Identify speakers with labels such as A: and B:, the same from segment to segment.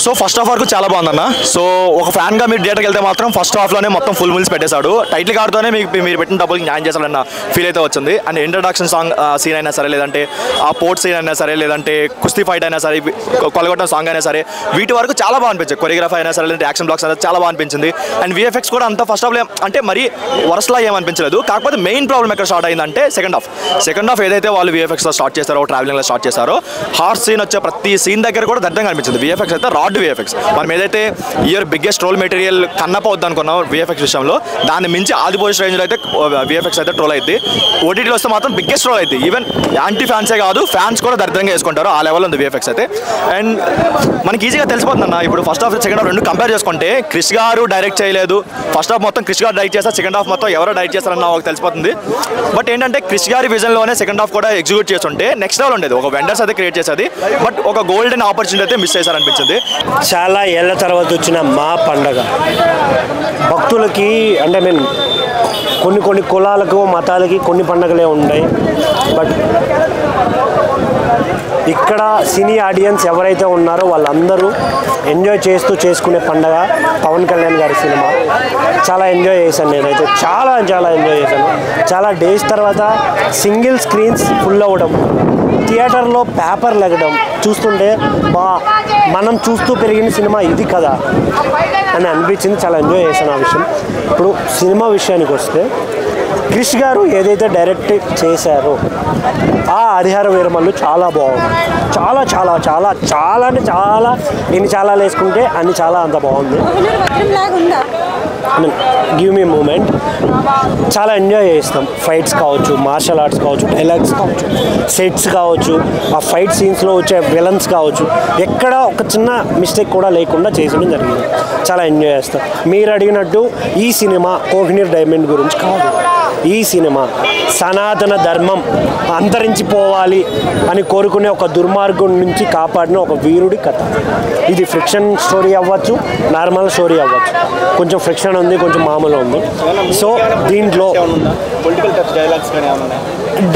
A: So first half వరకు చాలా బాగుందన్న. సో ఒక ఫ్యాన్గా మీరు థియేటర్కి వెళ్తే మాత్రం ఫస్ట్ హాఫ్లోనే మొత్తం ఫుల్ మిల్స్ పెట్టేశాడు. టైటిల్ కార్డ్తోనే మీరు పెట్టిన డబ్బులకి న్యాయం చేశాడన్న ఫీల్ అయితే వచ్చింది. అండ్ ఇంట్రడక్షన్ సాంగ్ సీన్ అయినా సరే, లేదంటే ఆ పోర్ట్ సీన్ అయినా సరే, లేదంటే కుస్తీ ఫైట్ అయినా సరే, కొలగొట్టిన సాంగ్ అయినా సరే, వీటి వరకు చాలా బాగా అనిపించింది. కొరియోగ్రఫీ అయినా సరే, లేదంటే యాక్షన్ బ్లాక్స్ అయినా చాలా బాగా అనిపించింది. అండ్ విఎఫ్ఎక్స్ కూడా అంత ఫస్ట్ హాఫ్లో అంటే మరీ వరస్ట్లా ఏమనిపించలేదు. కాకపోతే మెయిన్ ప్రాబ్లం ఎక్కడ స్టార్ట్ అయిందంటే సెకండ్ హాఫ్ ఏదైతే వాళ్ళు విఎఫ్ఎక్స్లో స్టార్ట్ చేస్తారో, ట్రావెలింగ్లో స్టార్ట్ చేస్తారో, హార్స్ సీన్ వచ్చే ప్రతి సీన్ దగ్గర కూడా దర్దంగా అనిపించింది. విఎఫ్ఎక్స్ అయితే రాడ్ విఎఫ్ఎక్స్ మనం ఏదైతే year biggest role material Kannappa వద్దనుకున్నాం విఎఫ్ఎక్స్ విషయంలో, దాన్ని మించి ఆది పోలీస్ రేంజ్లో అయితే విఎఫ్ఎక్స్ అయితే ట్రోల్ అయింది. ఓటీటీలో వస్తే మాత్రం బిగ్గెస్ట్ ట్రోల్ అయింది. ఈవెన్ యాంటీ ఫ్యాన్సే కాదు, ఫ్యాన్స్ కూడా దరిద్రంగా వేసుకుంటారు. ఆ లెవెల్ ఉంది విఎఫ్ఎక్స్ అయితే. అండ్ మనకి ఈజీగా తెలిసిపోతుందన్న, ఇప్పుడు ఫస్ట్ హాఫ్ సెకండ్ హాఫ్ రెండు కంపేర్ చేసుకుంటే క్రిష్ గారు డైరెక్ట్ చేయలేదు. ఫస్ట్ హాఫ్ మొత్తం క్రిష్ గారు డైరెక్ట్ చేస్తారు, సెకండ్ హాఫ్ మొత్తం ఎవరో డైరెక్ట్ చేస్తారన్న ఒక తెలిసిపోతుంది. బట్ ఏంటంటే క్రిష్ గారి విజన్లోనే సెకండ్ హాఫ్ కూడా ఎగ్జిక్యూట్ చేస్తుంటే నెక్స్ట్ లెవెల్ ఉండేది. ఒక వెండర్స్ అయితే క్రియేట్ చేసేది. బట్ ఒక గోల్డెన్ ఆపర్చునిటీ అయితే మిస్ చేశారనిపించింది.
B: చాలా ఏళ్ల తర్వాత వచ్చిన మా పండగ భక్తులకి, అంటే మీన్ కొన్ని కులాలకు మతాలకి కొన్ని పండుగలే ఉంటాయి. బట్ ఇక్కడ సినీ ఆడియన్స్ ఎవరైతే ఉన్నారో వాళ్ళందరూ ఎంజాయ్ చేస్తూ చేసుకునే పండగ పవన్ కళ్యాణ్ గారి సినిమా. చాలా ఎంజాయ్ చేశాను నేనైతే, చాలా ఎంజాయ్ చేశాను. చాలా డేస్ తర్వాత సింగిల్ స్క్రీన్స్ ఫుల్ అవ్వడం, థియేటర్లో పేపర్ లెగడం చూస్తుంటే మనం చూస్తూ పెరిగిన సినిమా ఇది కదా అని అనిపించింది. చాలా ఎంజాయ్ చేశాను ఆ విషయం. ఇప్పుడు సినిమా విషయానికి వస్తే క్రిష్ గారు ఏదైతే డైరెక్ట్ చేశారో ఆ హరిహర వీరమల్లు చాలా బాగుంది. చాలా చాలా చాలా చాలా అంటే చాలా, ఎన్ని చాలా వేసుకుంటే అన్ని చాలా అంత బాగుంది. Give me moment. చాలా ఎంజాయ్ చేస్తాం. ఫైట్స్ కావచ్చు, మార్షల్ ఆర్ట్స్ కావచ్చు, డైలాగ్స్ కావచ్చు, సెట్స్ కావచ్చు, ఆ ఫైట్ సీన్స్లో వచ్చే విలన్స్ కావచ్చు, ఎక్కడ ఒక చిన్న మిస్టేక్ కూడా లేకుండా చేసడం జరిగింది. చాలా ఎంజాయ్ చేస్తాం. మీరు అడిగినట్టు ఈ సినిమా కోహినూర్ డైమండ్ గురించి కాదు. ఈ సినిమా సనాతన ధర్మం అంతరించిపోవాలి అని కోరుకునే ఒక దుర్మార్గం నుంచి కాపాడిన ఒక వీరుడి కథ. ఇది ఫ్రిక్షన్ స్టోరీ అవ్వచ్చు, నార్మల్ స్టోరీ అవ్వచ్చు. కొంచెం ఫ్రిక్షన్ ఉంది, కొంచెం మామూలు ఉంది. సో దీంట్లో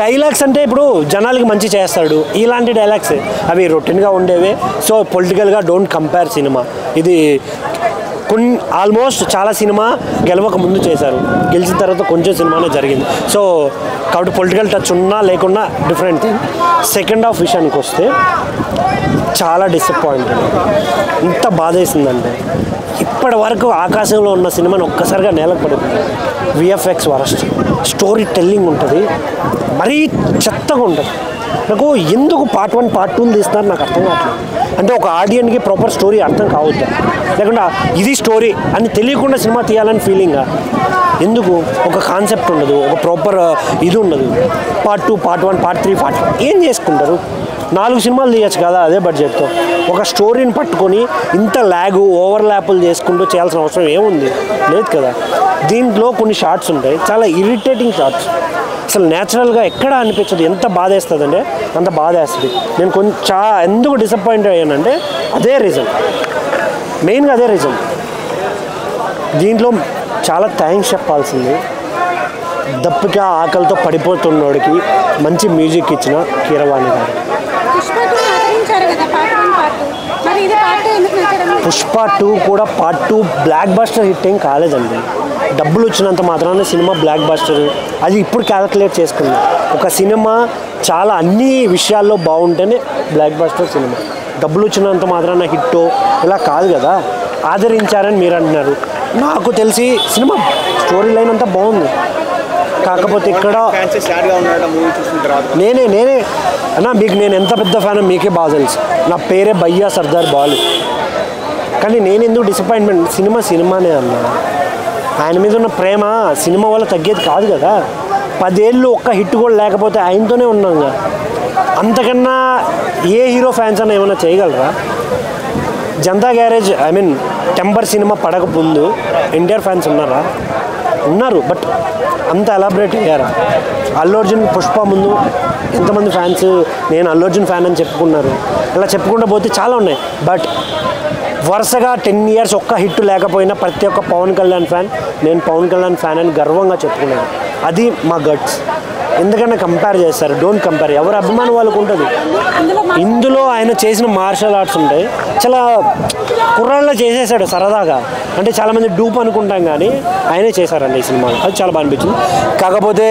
B: డైలాగ్స్ అంటే ఇప్పుడు జనాలకి మంచి చేస్తాడు, ఇలాంటి డైలాగ్స్ అవి రొటీన్గా ఉండేవే. సో పొలిటికల్గా డోంట్ కంపేర్ సినిమా. ఇది ఆల్మోస్ట్ చాలా సినిమా గెలవక ముందు చేశారు, గెలిచిన తర్వాత కొంచెం సినిమానే జరిగింది. సో కాబట్టి పొలిటికల్ టచ్ ఉన్నా లేకున్నా డిఫరెంట్ థింగ్. సెకండ్ హాఫ్ విషయానికి వస్తే చాలా డిసప్పాయింటెడ్. ఇంత బాధ వేసిందంటే ఇప్పటి వరకు ఆకాశంలో ఉన్న సినిమాని ఒక్కసారిగా నేలకు పడిపోయింది. విఎఫ్ఎక్స్ వరస్ట్, స్టోరీ టెల్లింగ్ ఉంటుంది, మరీ చెత్తగా ఉంటుంది. నాకు ఎందుకు పార్ట్ 1 పార్ట్ 2 తీస్తున్నారు నాకు అర్థం కావట్లేదు. అంటే ఒక ఆడియన్కి ప్రాపర్ స్టోరీ అర్థం కావద్దా, లేకుండా ఇది స్టోరీ అని తెలియకుండా సినిమా తీయాలని ఫీలింగా? ఎందుకు ఒక కాన్సెప్ట్ ఉండదు, ఒక ప్రాపర్ ఇది ఉండదు. పార్ట్ 2 పార్ట్ 1 పార్ట్ 3 పార్ట్ 4 ఏం చేసుకుంటారు? 4 సినిమాలు తీయచ్చు కదా అదే బడ్జెట్తో. ఒక స్టోరీని పట్టుకొని ఇంత ల్యాగు ఓవర్లాప్లు చేసుకుంటూ చేయాల్సిన అవసరం ఏముంది? లేదు కదా. దీంట్లో కొన్ని షార్ట్స్ ఉంటాయి, చాలా ఇరిటేటింగ్ షార్ట్స్. అసలు న్యాచురల్గా ఎక్కడ అనిపించదు. ఎంత బాధ వేస్తుంది అంటే అంత బాధ వేస్తుంది. నేను కొంచెం ఎందుకు డిసప్పాయింట్ అయ్యానంటే అదే రీజన్, మెయిన్గా అదే రీజన్. దీంట్లో చాలా థ్యాంక్స్ చెప్పాల్సింది దప్పిక ఆకలితో పడిపోతున్నోడికి మంచి మ్యూజిక్ ఇచ్చిన కీరవాణి గారు. పుష్ప 2 కూడా పార్ట్ 2 బ్లాక్ బస్టర్ హిట్ ఏం కాలేదండి. డబ్బులు వచ్చినంత మాత్రాన సినిమా బ్లాక్ బస్టర్ అది ఇప్పుడు క్యాలిక్యులేట్ చేసుకుంది. ఒక సినిమా చాలా అన్ని విషయాల్లో బాగుంటేనే బ్లాక్ బస్టర్ సినిమా. డబ్బులు వచ్చినంత మాత్రాన హిట్టో ఇలా కాదు కదా. ఆదరించారని మీరు అంటున్నారు. నాకు తెలిసి సినిమా స్టోరీ లైన్ అంతా బాగుంది. కాకపోతే ఇక్కడ నేనే అన్నా మీకు నేను ఎంత పెద్ద ఫ్యాన్ మీకే బాగా తెలుసు. నా పేరే భయ్యా సర్దార్ బాలు. కానీ నేను ఎందుకు డిసప్పాయింట్మెంట్, సినిమానే అన్నా. ఆయన మీద ఉన్న ప్రేమ సినిమా వల్ల తగ్గేది కాదు కదా. 10 ఏళ్ళు ఒక్క హిట్ కూడా లేకపోతే ఆయనతోనే ఉన్నాం కదా. అంతకన్నా ఏ హీరో ఫ్యాన్స్ అన్నా ఏమైనా చేయగలరా? జనతా గ్యారేజ్ టెంపర్ సినిమా పడక ముందు ఎన్టీఆర్ ఫ్యాన్స్ ఉన్నారా? ఉన్నారు. బట్ అంత ఎలాబరేట్ అయ్యారా? అల్లు అర్జున్ పుష్ప ముందు ఎంతమంది ఫ్యాన్స్ నేను అల్లు అర్జున్ ఫ్యాన్ అని చెప్పుకున్నారు. అలా చెప్పుకుంటూ పోతే చాలా ఉన్నాయి. బట్ వరుసగా 10 ఇయర్స్ ఒక్క హిట్ లేకపోయినా ప్రతి ఒక్క పవన్ కళ్యాణ్ ఫ్యాన్ నేను పవన్ కళ్యాణ్ ఫ్యాన్ అని గర్వంగా చెప్పుకున్నాను. అది మా గట్స్. ఎందుకన్నా కంపేర్ చేస్తారు? Don't compare. ఎవరు అభిమానం వాళ్ళకు ఉంటుంది. ఇందులో ఆయన చేసిన మార్షల్ ఆర్ట్స్ ఉంటాయి, చాలా కుర్రాళ్ళలో చేసేసాడు సరదాగా. అంటే చాలామంది డూప్ అనుకుంటాం కానీ ఆయనే చేశారండి ఈ సినిమా. అది చాలా బాగా అనిపించింది. కాకపోతే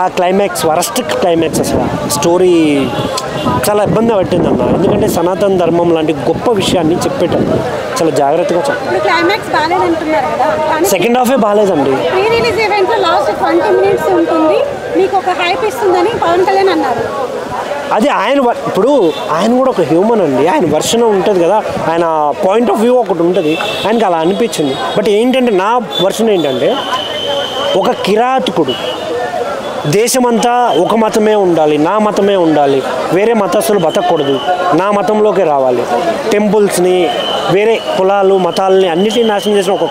B: ఆ క్లైమాక్స్ వరస్ట్ క్లైమాక్స్, అసలు స్టోరీ చాలా ఇబ్బంది పట్టిందన్న. ఎందుకంటే సనాతన ధర్మం లాంటి గొప్ప విషయాన్ని చెప్పేటం చాలా జాగ్రత్తగా చెప్పాలి. సెకండ్ హాఫే బాగాలేదండి. అది ఆయన ఇప్పుడు ఆయన కూడా ఒక హ్యూమన్ అండి. ఆయన వర్షన్ ఉంటుంది కదా, ఆయన పాయింట్ ఆఫ్ వ్యూ ఒకటి ఉంటుంది. ఆయనకి అలా అనిపించింది. బట్ ఏంటంటే నా వర్షన్ ఏంటంటే, ఒక కిరాతకుడు దేశమంతా ఒక మతమే ఉండాలి, నా మతమే ఉండాలి, వేరే మతస్థులు బతకూడదు, నా మతంలోకి రావాలి, టెంపుల్స్ని వేరే కులాలు మతాలని అన్నిటినీ నాశనం చేసిన ఒక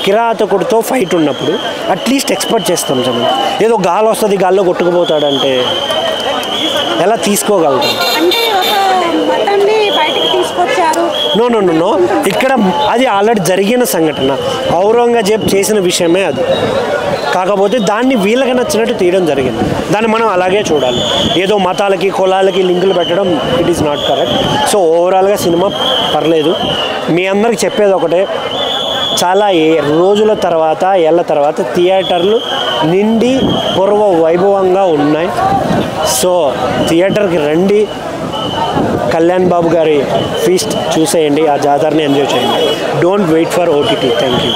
B: కిరాతకుడితో ఫైట్ ఉన్నప్పుడు అట్లీస్ట్ ఎక్స్పెక్ట్ చేస్తాం జనం. ఏదో గాలి వస్తుంది, గాల్లో కొట్టుకుపోతాడంటే ఎలా తీసుకోగలుగుతాం? నో నో నో నో ఇక్కడ అది ఆల్రెడీ జరిగిన సంఘటన. ఔరంగజేబ్ చేసిన విషయమే అది. కాకపోతే దాన్ని వీళ్ళకి నచ్చినట్టు తీయడం జరిగింది. దాన్ని మనం అలాగే చూడాలి. ఏదో మతాలకి కులాలకి లింకులు పెట్టడం it is not correct. So ఓవరాల్గా సినిమా పర్లేదు. మీ అందరికి చెప్పేది ఒకటే, చాలా రోజుల తర్వాత ఏళ్ళ తర్వాత థియేటర్లు నిండి పూర్వ వైభవంగా ఉన్నాయి. సో థియేటర్కి రండి, కళ్యాణ్ బాబు గారి ఫీస్ట్ చూసేయండి, ఆ జాతరని ఎంజాయ్ చేయండి. Don't wait for OTT. Thank you.